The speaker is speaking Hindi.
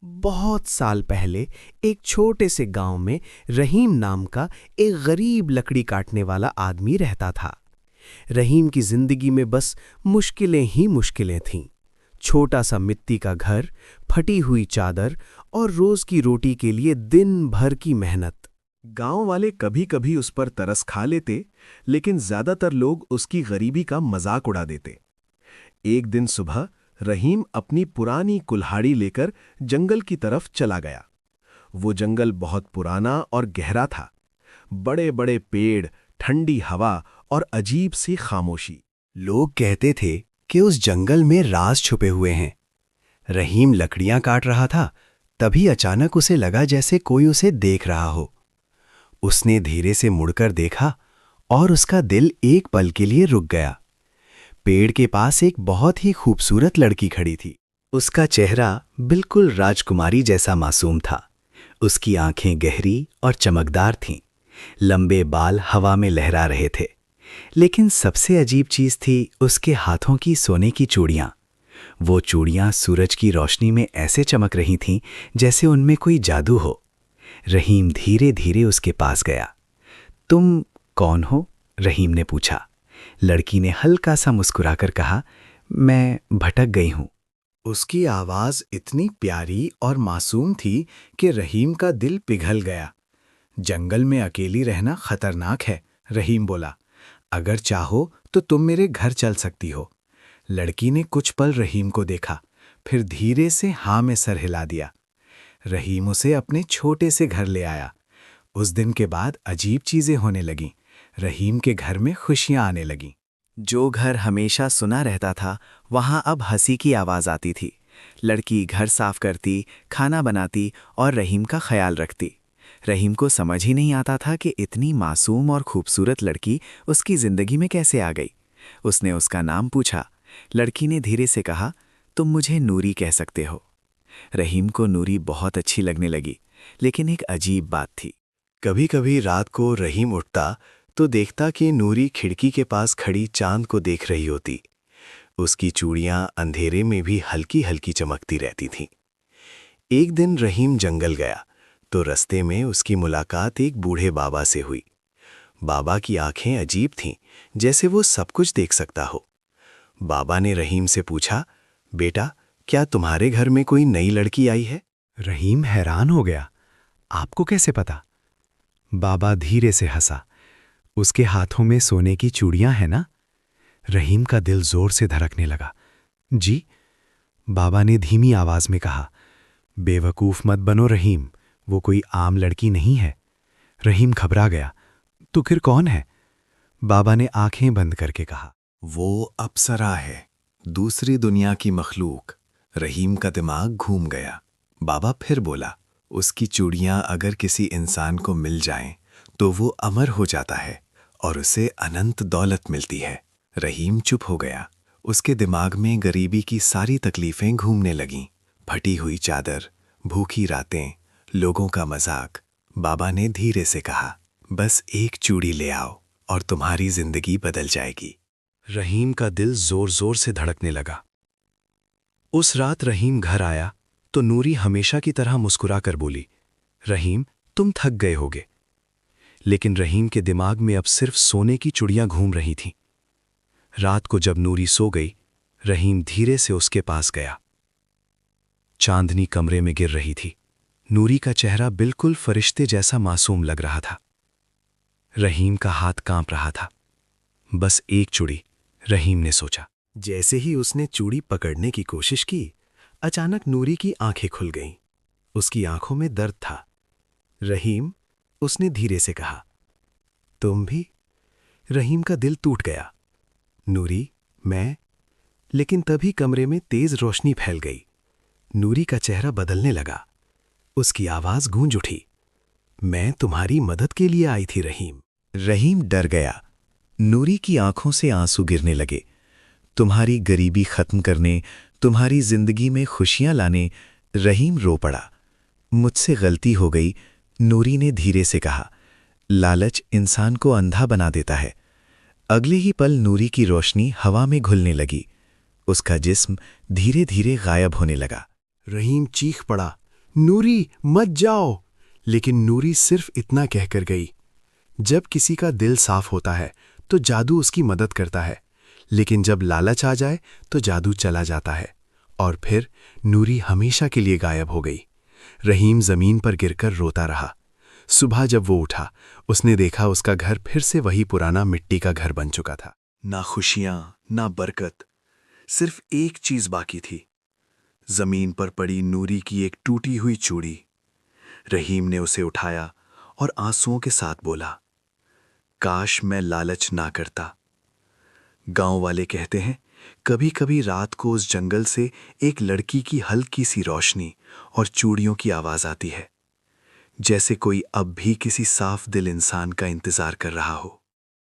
बहुत साल पहले एक छोटे से गांव में रहीम नाम का एक गरीब लकड़ी काटने वाला आदमी रहता था। रहीम की जिंदगी में बस मुश्किलें ही मुश्किलें थीं। छोटा सा मिट्टी का घर, फटी हुई चादर और रोज की रोटी के लिए दिन भर की मेहनत। गांव वाले कभी कभी उस पर तरस खा लेते, लेकिन ज्यादातर लोग उसकी गरीबी का मजाक उड़ा देते। एक दिन सुबह रहीम अपनी पुरानी कुल्हाड़ी लेकर जंगल की तरफ चला गया। वो जंगल बहुत पुराना और गहरा था। बड़े बड़े पेड़, ठंडी हवा और अजीब सी खामोशी। लोग कहते थे कि उस जंगल में राज छुपे हुए हैं। रहीम लकड़ियां काट रहा था, तभी अचानक उसे लगा जैसे कोई उसे देख रहा हो। उसने धीरे से मुड़कर देखा और उसका दिल एक पल के लिए रुक गया। पेड़ के पास एक बहुत ही खूबसूरत लड़की खड़ी थी। उसका चेहरा बिल्कुल राजकुमारी जैसा मासूम था। उसकी आंखें गहरी और चमकदार थीं। लंबे बाल हवा में लहरा रहे थे। लेकिन सबसे अजीब चीज थी उसके हाथों की सोने की चूड़ियां। वो चूड़ियां सूरज की रोशनी में ऐसे चमक रही थीं जैसे उनमें कोई जादू हो। रहीम धीरे धीरे उसके पास गया। तुम कौन हो? रहीम ने पूछा। लड़की ने हल्का सा मुस्कुराकर कहा, मैं भटक गई हूं। उसकी आवाज इतनी प्यारी और मासूम थी कि रहीम का दिल पिघल गया। जंगल में अकेली रहना खतरनाक है, रहीम बोला। अगर चाहो तो तुम मेरे घर चल सकती हो। लड़की ने कुछ पल रहीम को देखा, फिर धीरे से हाँ में सर हिला दिया। रहीम उसे अपने छोटे से घर ले आया। उस दिन के बाद अजीब चीजें होने लगीं। रहीम के घर में खुशियां आने लगीं। जो घर हमेशा सुना रहता था, वहां अब हंसी की आवाज आती थी। लड़की घर साफ करती, खाना बनाती और रहीम का ख्याल रखती। रहीम को समझ ही नहीं आता था कि इतनी मासूम और खूबसूरत लड़की उसकी जिंदगी में कैसे आ गई। उसने उसका नाम पूछा। लड़की ने धीरे से कहा, तुम मुझे नूरी कह सकते हो। रहीम को नूरी बहुत अच्छी लगने लगी, लेकिन एक अजीब बात थी। कभी कभी रात को रहीम उठता तो देखता कि नूरी खिड़की के पास खड़ी चांद को देख रही होती। उसकी चूड़ियां अंधेरे में भी हल्की हल्की चमकती रहती थीं। एक दिन रहीम जंगल गया तो रास्ते में उसकी मुलाकात एक बूढ़े बाबा से हुई। बाबा की आंखें अजीब थीं, जैसे वो सब कुछ देख सकता हो। बाबा ने रहीम से पूछा, बेटा, क्या तुम्हारे घर में कोई नई लड़की आई है? रहीम हैरान हो गया। आपको कैसे पता? बाबा धीरे से हंसा। उसके हाथों में सोने की चूड़ियां हैं ना? रहीम का दिल जोर से धड़कने लगा। जी, बाबा ने धीमी आवाज में कहा। बेवकूफ मत बनो रहीम, वो कोई आम लड़की नहीं है। रहीम घबरा गया। तो फिर कौन है? बाबा ने आंखें बंद करके कहा, वो अप्सरा है, दूसरी दुनिया की मखलूक। रहीम का दिमाग घूम गया। बाबा फिर बोला, उसकी चूड़ियां अगर किसी इंसान को मिल जाएं, तो वो अमर हो जाता है और उसे अनंत दौलत मिलती है। रहीम चुप हो गया। उसके दिमाग में गरीबी की सारी तकलीफें घूमने लगीं। फटी हुई चादर, भूखी रातें, लोगों का मजाक। बाबा ने धीरे से कहा, बस एक चूड़ी ले आओ और तुम्हारी जिंदगी बदल जाएगी। रहीम का दिल जोर जोर से धड़कने लगा। उस रात रहीम घर आया तो नूरी हमेशा की तरह मुस्कुराकर बोली, रहीम, तुम थक गए होगे। लेकिन रहीम के दिमाग में अब सिर्फ सोने की चूड़ियां घूम रही थीं। रात को जब नूरी सो गई, रहीम धीरे से उसके पास गया। चांदनी कमरे में गिर रही थी। नूरी का चेहरा बिल्कुल फरिश्ते जैसा मासूम लग रहा था। रहीम का हाथ कांप रहा था। बस एक चूड़ी, रहीम ने सोचा। जैसे ही उसने चूड़ी पकड़ने की कोशिश की, अचानक नूरी की आंखें खुल गईं। उसकी आंखों में दर्द था। रहीम, उसने धीरे से कहा, तुम भी? रहीम का दिल टूट गया। नूरी, मैं? लेकिन तभी कमरे में तेज रोशनी फैल गई। नूरी का चेहरा बदलने लगा। उसकी आवाज गूंज उठी, मैं तुम्हारी मदद के लिए आई थी रहीम। रहीम डर गया। नूरी की आंखों से आंसू गिरने लगे। तुम्हारी गरीबी खत्म करने, तुम्हारी जिंदगी में खुशियां लाने। रहीम रो पड़ा। मुझसे गलती हो गई, नूरी ने धीरे से कहा। लालच इंसान को अंधा बना देता है। अगले ही पल नूरी की रोशनी हवा में घुलने लगी। उसका जिस्म धीरे धीरे गायब होने लगा। रहीम चीख पड़ा, नूरी मत जाओ। लेकिन नूरी सिर्फ इतना कहकर गई। जब किसी का दिल साफ होता है तो जादू उसकी मदद करता है, लेकिन जब लालच आ जाए तो जादू चला जाता है। और फिर नूरी हमेशा के लिए गायब हो गई। रहीम जमीन पर गिरकर रोता रहा। सुबह जब वो उठा, उसने देखा उसका घर फिर से वही पुराना मिट्टी का घर बन चुका था। ना खुशियां, ना बरकत, सिर्फ एक चीज बाकी थी। जमीन पर पड़ी नूरी की एक टूटी हुई चूड़ी। रहीम ने उसे उठाया और आंसुओं के साथ बोला, काश मैं लालच ना करता। गांव वाले कहते हैं, कभी कभी रात को उस जंगल से एक लड़की की हल्की सी रोशनी और चूड़ियों की आवाज आती है, जैसे कोई अब भी किसी साफ दिल इंसान का इंतजार कर रहा हो।